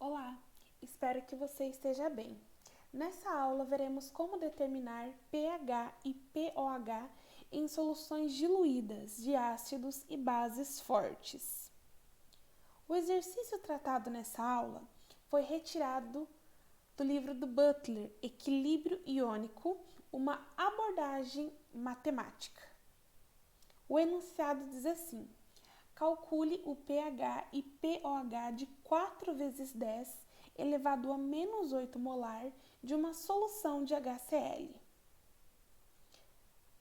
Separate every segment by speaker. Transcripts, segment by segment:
Speaker 1: Olá, espero que você esteja bem. Nessa aula veremos como determinar pH e pOH em soluções diluídas de ácidos e bases fortes. O exercício tratado nessa aula foi retirado do livro do Butler, Equilíbrio Iônico, uma abordagem matemática. O enunciado diz assim: calcule o pH e pOH de 4 vezes 10 elevado a menos 8 molar de uma solução de HCl.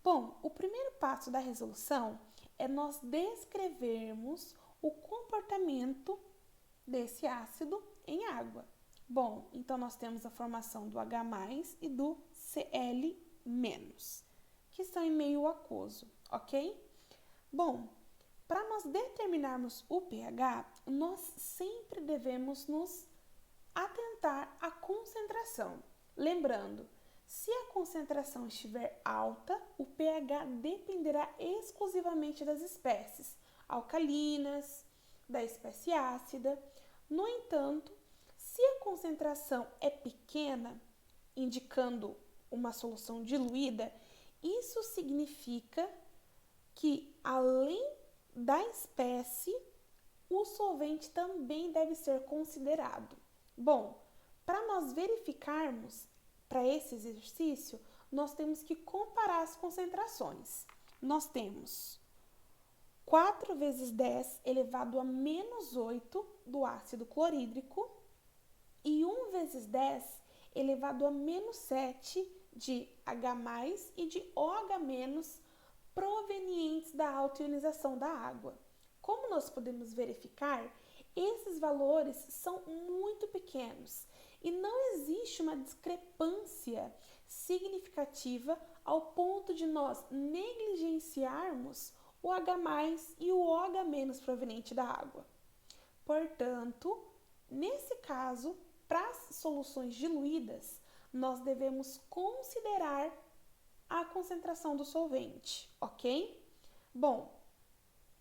Speaker 1: Bom, o primeiro passo da resolução é nós descrevermos o comportamento desse ácido em água. Bom, então nós temos a formação do H+, e do Cl-, que estão em meio aquoso, ok? Bom, para nós determinarmos o pH, nós sempre devemos nos atentar à concentração. Lembrando, se a concentração estiver alta, o pH dependerá exclusivamente das espécies alcalinas, da espécie ácida. No entanto, se a concentração é pequena, indicando uma solução diluída, isso significa que, além da espécie, o solvente também deve ser considerado. Bom, para nós verificarmos para esse exercício, nós temos que comparar as concentrações. Nós temos 4 vezes 10 elevado a menos 8 do ácido clorídrico e 1 vezes 10 elevado a menos 7 de H+, e de OH- provenientes da autoionização da água. Como nós podemos verificar, esses valores são muito pequenos e não existe uma discrepância significativa ao ponto de nós negligenciarmos o H+ e o OH- proveniente da água. Portanto, nesse caso, para as soluções diluídas, nós devemos considerar a concentração do solvente, ok? Bom,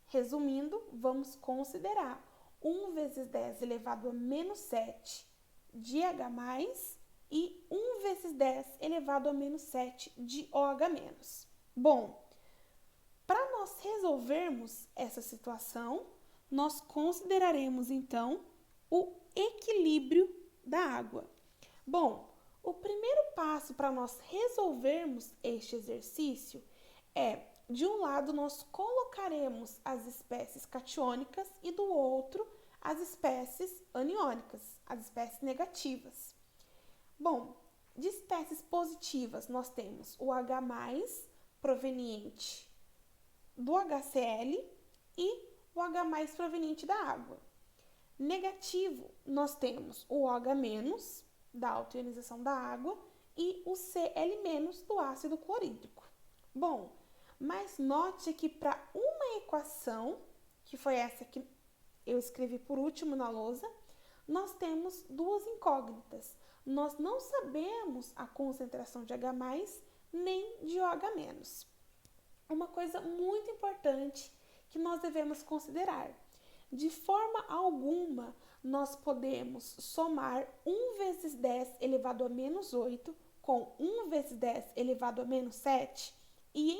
Speaker 1: resumindo, vamos considerar 1 vezes 10 elevado a menos 7 de H+, e 1 vezes 10 elevado a menos 7 de OH-. Bom, para nós resolvermos essa situação, nós consideraremos então o equilíbrio da água. Bom, o primeiro passo para nós resolvermos este exercício é, de um lado, nós colocaremos as espécies catiônicas e do outro, as espécies aniônicas, as espécies negativas. Bom, de espécies positivas, nós temos o H+ proveniente do HCl e o H+ proveniente da água. Negativo, nós temos o OH- da autoionização da água e o Cl- do ácido clorídrico. Bom, mas note que para uma equação, que foi essa que eu escrevi por último na lousa, nós temos duas incógnitas. Nós não sabemos a concentração de H+ nem de OH-. Uma coisa muito importante que nós devemos considerar: de forma alguma, nós podemos somar 1 vezes 10 elevado a menos 8 com 1 vezes 10 elevado a menos 7 e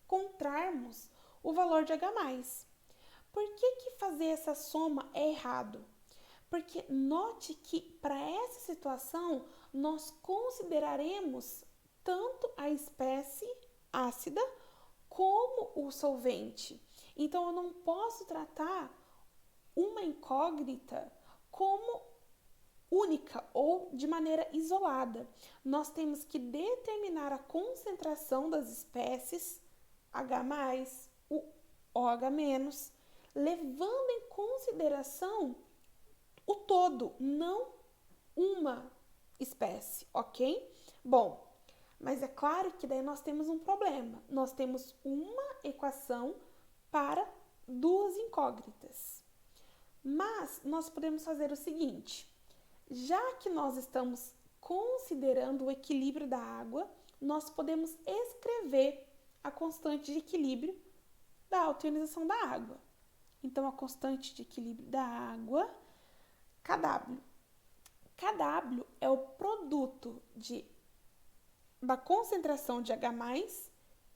Speaker 1: encontrarmos o valor de H+. Por que fazer essa soma é errado? Porque note que para essa situação nós consideraremos tanto a espécie ácida como o solvente. Então eu não posso tratar uma incógnita como única ou de maneira isolada. Nós temos que determinar a concentração das espécies H+, o OH-, levando em consideração o todo, não uma espécie, ok? Bom, mas é claro que daí nós temos um problema. Nós temos uma equação para duas incógnitas. Mas nós podemos fazer o seguinte: já que nós estamos considerando o equilíbrio da água, nós podemos escrever a constante de equilíbrio da autoionização da água. Então, a constante de equilíbrio da água KW. KW é o produto da concentração de H+,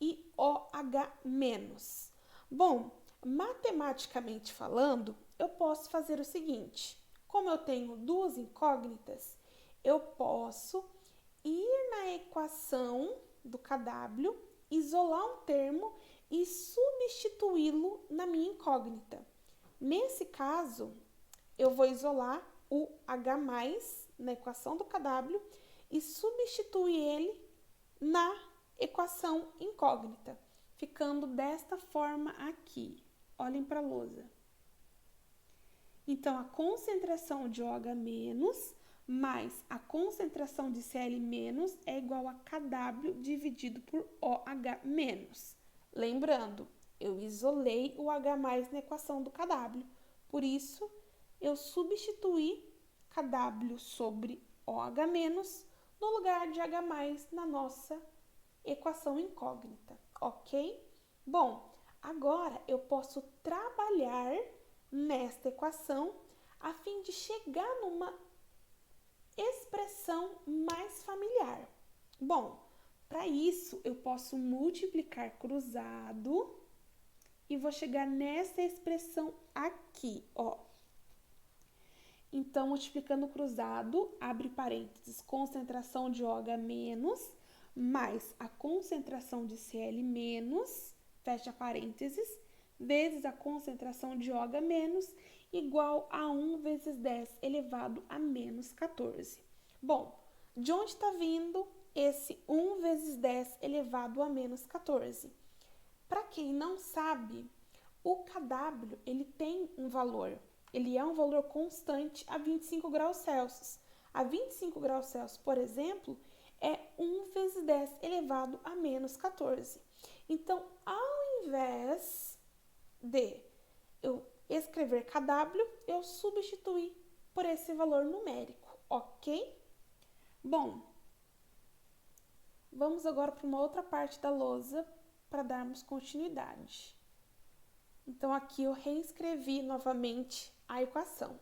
Speaker 1: e OH-. Bom, matematicamente falando, eu posso fazer o seguinte: como eu tenho duas incógnitas, eu posso ir na equação do KW, isolar um termo e substituí-lo na minha incógnita. Nesse caso, eu vou isolar o H+ na equação do KW e substituir ele na equação incógnita, ficando desta forma aqui. Olhem para a lousa. Então, a concentração de OH- mais a concentração de Cl- é igual a KW dividido por OH-. Lembrando, eu isolei o H+ na equação do KW, por isso eu substituí KW sobre OH- no lugar de H+ na nossa equação incógnita, ok? Bom, agora eu posso trabalhar nesta equação a fim de chegar numa expressão mais familiar. Bom, para isso eu posso multiplicar cruzado e vou chegar nessa expressão aqui, ó. Então, multiplicando cruzado, abre parênteses, concentração de OH- mais a concentração de Cl-, fecha parênteses, vezes a concentração de OH- igual a 1 vezes 10 elevado a menos 14. Bom, de onde está vindo esse 1 vezes 10 elevado a menos 14? Para quem não sabe, o KW ele tem um valor. Ele é um valor constante a 25 graus Celsius. A 25 graus Celsius, por exemplo, é 1 vezes 10 elevado a menos 14. Então, ao invés de eu escrever KW, eu substituí por esse valor numérico, ok? Bom, vamos agora para uma outra parte da lousa para darmos continuidade. Então, aqui eu reescrevi novamente a equação.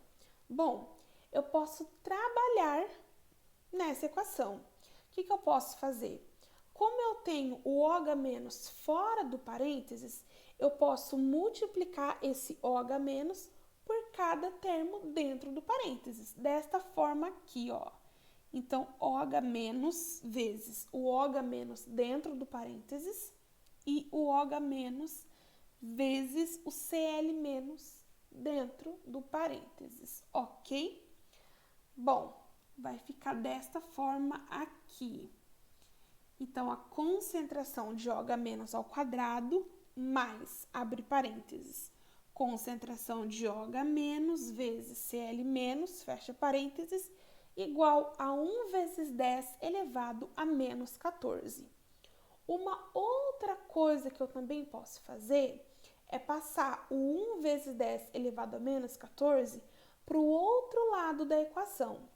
Speaker 1: Bom, eu posso trabalhar nessa equação. O que eu posso fazer? Como eu tenho o OH- fora do parênteses, eu posso multiplicar esse OH- por cada termo dentro do parênteses. Desta forma aqui, ó. Então, OH- vezes o OH- dentro do parênteses e o OH- vezes o Cl- dentro do parênteses, ok? Bom, vai ficar desta forma aqui. Então, a concentração de OH- ao quadrado mais, abre parênteses, concentração de OH- vezes Cl-, fecha parênteses, igual a 1 vezes 10 elevado a menos 14. Uma outra coisa que eu também posso fazer é passar o 1 vezes 10 elevado a menos 14 para o outro lado da equação.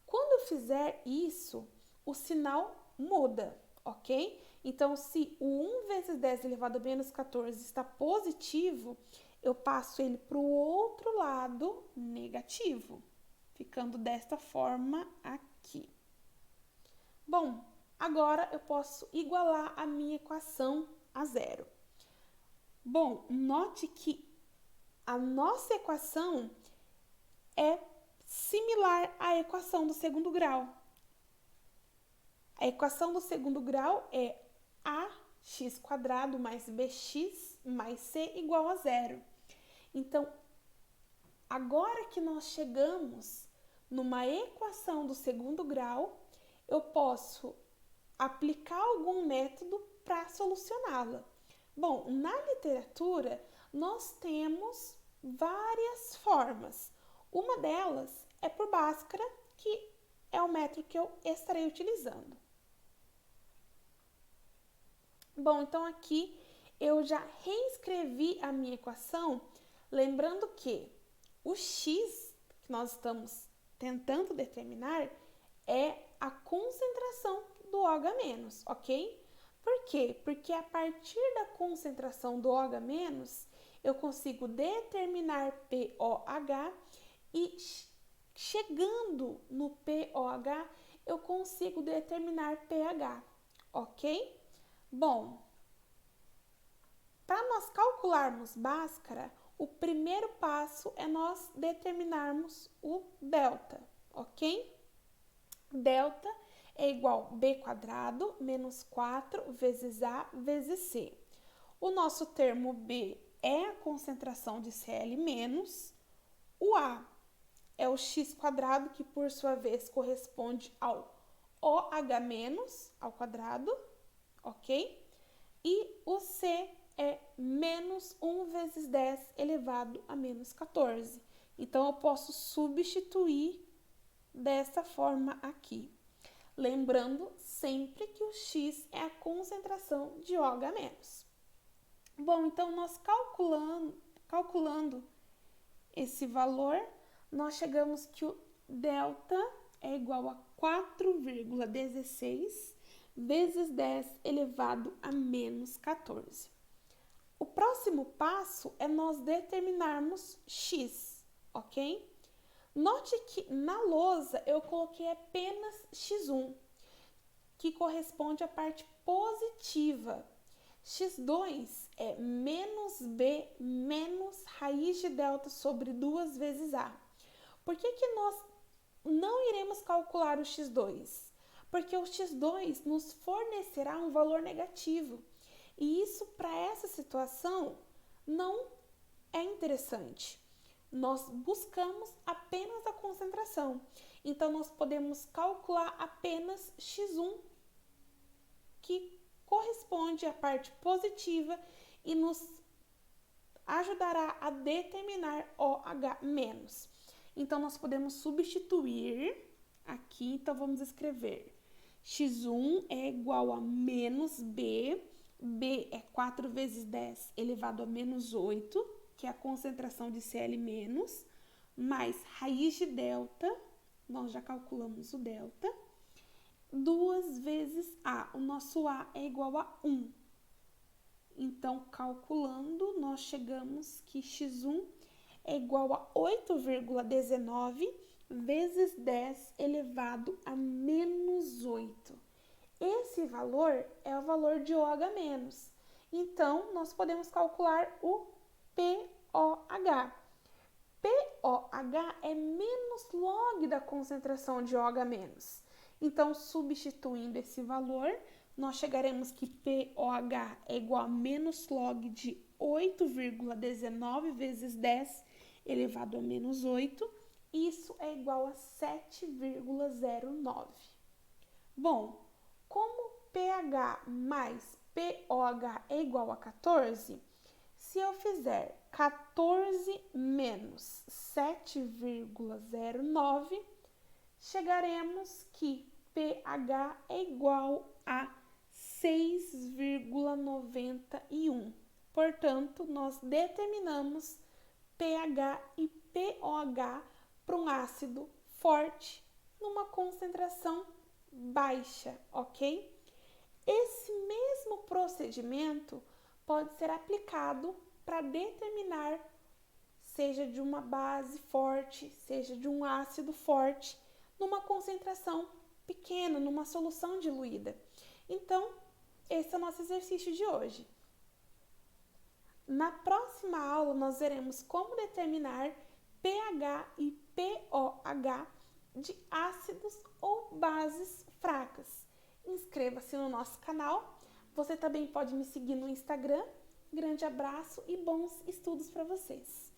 Speaker 1: Quando eu fizer isso, o sinal muda, ok? Então, se o 1 vezes 10 elevado a menos 14 está positivo, eu passo ele para o outro lado negativo, ficando desta forma aqui. Bom, agora eu posso igualar a minha equação a zero. Bom, note que a nossa equação é similar à equação do segundo grau. A equação do segundo grau é ax² mais bx mais c igual a zero. Então, agora que nós chegamos numa equação do segundo grau, eu posso aplicar algum método para solucioná-la. Bom, na literatura, nós temos várias formas. Uma delas é por Bhaskara, que é o método que eu estarei utilizando. Bom, então aqui eu já reescrevi a minha equação, lembrando que o x que nós estamos tentando determinar é a concentração do OH-, ok? Por quê? Porque a partir da concentração do OH-, eu consigo determinar pOH e chegando no pOH, eu consigo determinar pH, ok? Bom, para nós calcularmos Bhaskara, o primeiro passo é nós determinarmos o delta, ok? Delta é igual a B² menos 4 vezes A vezes C. O nosso termo B é a concentração de Cl menos, o A é o x², que por sua vez corresponde ao OH menos ao quadrado, ok? E o C é menos 1 vezes 10 elevado a menos 14. Então, eu posso substituir dessa forma aqui. Lembrando sempre que o x é a concentração de OH-. Bom, então, nós calculando esse valor, nós chegamos que o delta é igual a 4,16 vezes 10 elevado a menos 14. O próximo passo é nós determinarmos x, ok? Note que na lousa eu coloquei apenas x1, que corresponde à parte positiva. x2 é menos b menos raiz de delta sobre 2 vezes a. Por que nós não iremos calcular o x2? Porque o x2 nos fornecerá um valor negativo. E isso, para essa situação, não é interessante. Nós buscamos apenas a concentração. Então, nós podemos calcular apenas x1, que corresponde à parte positiva e nos ajudará a determinar OH-. Então, nós podemos substituir aqui. Então, vamos escrever x1 é igual a menos b. B é 4 vezes 10 elevado a menos 8, que é a concentração de Cl menos, mais raiz de delta, nós já calculamos o delta, 2 vezes A. O nosso A é igual a 1. Então, calculando, nós chegamos que x1 é igual a 8,19 vezes 10 elevado a menos 8. Esse valor é o valor de OH-. Então, nós podemos calcular o pOH. pOH é menos log da concentração de OH-. Então, substituindo esse valor, nós chegaremos que pOH é igual a menos log de 8,19 vezes 10 elevado a menos 8. Isso é igual a 7,09. Bom, como pH mais pOH é igual a 14, se eu fizer 14 menos 7,09, chegaremos que pH é igual a 6,91. Portanto, nós determinamos pH e pOH para um ácido forte numa concentração baixa, ok? Esse mesmo procedimento pode ser aplicado para determinar, seja de uma base forte, seja de um ácido forte, numa concentração pequena, numa solução diluída. Então, esse é o nosso exercício de hoje. Na próxima aula, nós veremos como determinar pH e pOH de ácidos ou bases fracas. Inscreva-se no nosso canal. Você também pode me seguir no Instagram. Grande abraço e bons estudos para vocês!